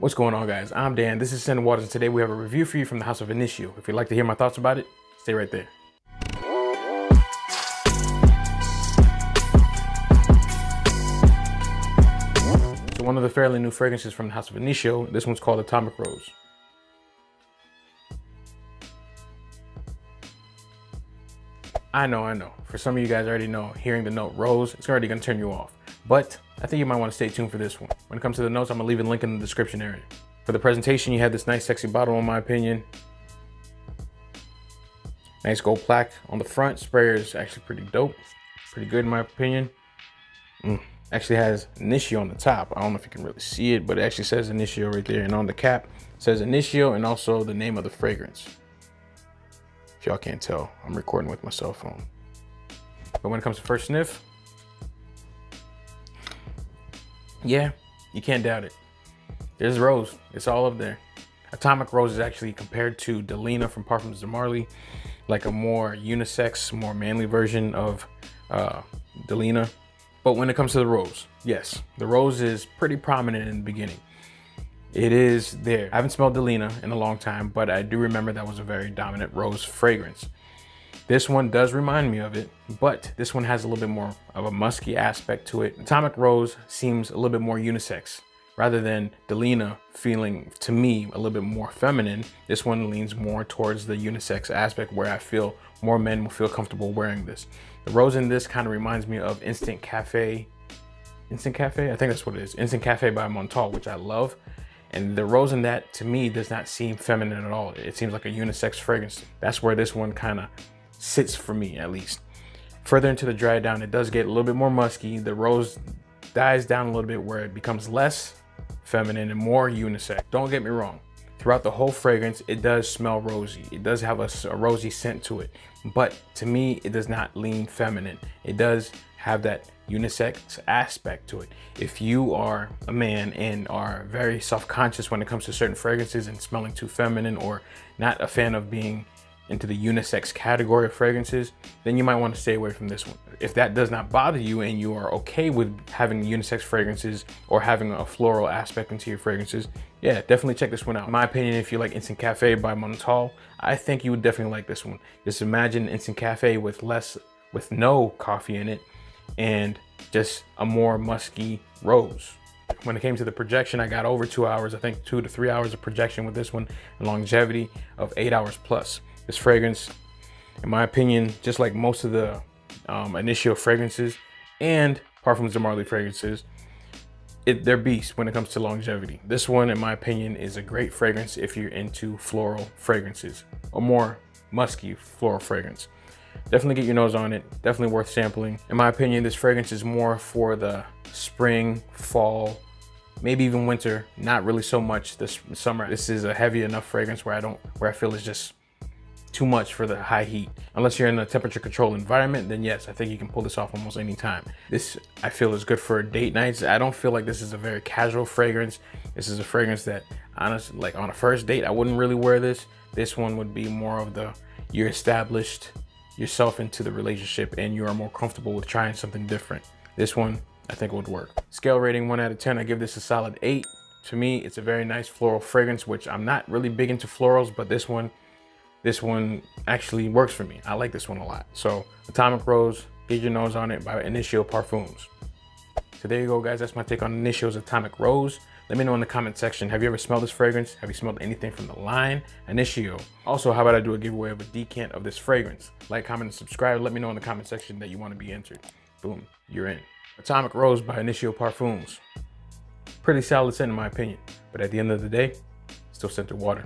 What's going on, guys? I'm Dan. This is Scented Waters, and today we have a review for you from the house of Initio. If you'd like to hear my thoughts about it, stay right there. So one of the fairly new fragrances from the house of Initio, this one's called Atomic Rose. I know. For some of you guys already know, hearing the note rose, it's already gonna turn you off. But I think you might want to stay tuned for this one. When it comes to the notes, I'm gonna leave a link in the description area. For the presentation, you have this nice sexy bottle, in my opinion. Nice gold plaque on the front. Sprayer is actually pretty dope. Pretty good in my opinion. Actually has Initio on the top. I don't know if you can really see it, but it actually says Initio right there. And on the cap, it says Initio and also the name of the fragrance. If y'all can't tell, I'm recording with my cell phone. But when it comes to first sniff, yeah, you can't doubt it. There's rose, it's all up there. Atomic Rose is actually compared to Delina from Parfums de Marly, like a more unisex, more manly version of Delina. But when it comes to the rose, yes, the rose is pretty prominent in the beginning. It is there. I haven't smelled Delina in a long time, but I do remember that was a very dominant rose fragrance. This one does remind me of it, but this one has a little bit more of a musky aspect to it. Atomic Rose seems a little bit more unisex. Rather than Delina feeling, to me, a little bit more feminine, this one leans more towards the unisex aspect where I feel more men will feel comfortable wearing this. The rose in this kind of reminds me of Instant Cafe. Instant Cafe? I think that's what it is. Instant Cafe by Montal, which I love. And the rose in that, to me, does not seem feminine at all. It seems like a unisex fragrance. That's where this one kind of sits for me, at least. Further into the dry down, it does get a little bit more musky. The rose dies down a little bit where it becomes less feminine and more unisex. Don't get me wrong. Throughout the whole fragrance, it does smell rosy. It does have a rosy scent to it. But to me, it does not lean feminine. It does have that unisex aspect to it. If you are a man and are very self-conscious when it comes to certain fragrances and smelling too feminine, or not a fan of being into the unisex category of fragrances, then you might want to stay away from this one. If that does not bother you and you are okay with having unisex fragrances or having a floral aspect into your fragrances, yeah, definitely check this one out. In my opinion, if you like Instant Cafe by Montal, I think you would definitely like this one. Just imagine Instant Cafe with no coffee in it and just a more musky rose. When it came to the projection, I got over 2 hours, I think 2 to 3 hours of projection with this one, and longevity of 8 hours plus. This fragrance, in my opinion, just like most of the Initio fragrances and Parfums de Marly fragrances, they're beasts when it comes to longevity. This one, in my opinion, is a great fragrance if you're into floral fragrances, or more musky floral fragrance. Definitely get your nose on it. Definitely worth sampling. In my opinion, this fragrance is more for the spring, fall, maybe even winter. Not really so much this summer. This is a heavy enough fragrance where I feel it's just too much for the high heat. Unless you're in a temperature controlled environment, then yes, I think you can pull this off almost any time. This, I feel, is good for date nights. I don't feel like this is a very casual fragrance. This is a fragrance that, honestly, like on a first date, I wouldn't really wear this. This one would be more of the, you're established yourself into the relationship and you are more comfortable with trying something different. This one, I think, would work. Scale rating 1 out of 10, I give this a solid 8. To me, it's a very nice floral fragrance, which I'm not really big into florals, but this one actually works for me. I like this one a lot. So Atomic Rose, get your nose on it, by Initio Parfums. So there you go, guys. That's my take on Initio's Atomic Rose. Let me know in the comment section, have you ever smelled this fragrance? Have you smelled anything from the line Initio? Also, how about I do a giveaway of a decant of this fragrance? Like, comment, and subscribe. Let me know in the comment section that you want to be entered. Boom, you're in. Atomic Rose by Initio Parfums. Pretty solid scent in my opinion, but at the end of the day, still scented water.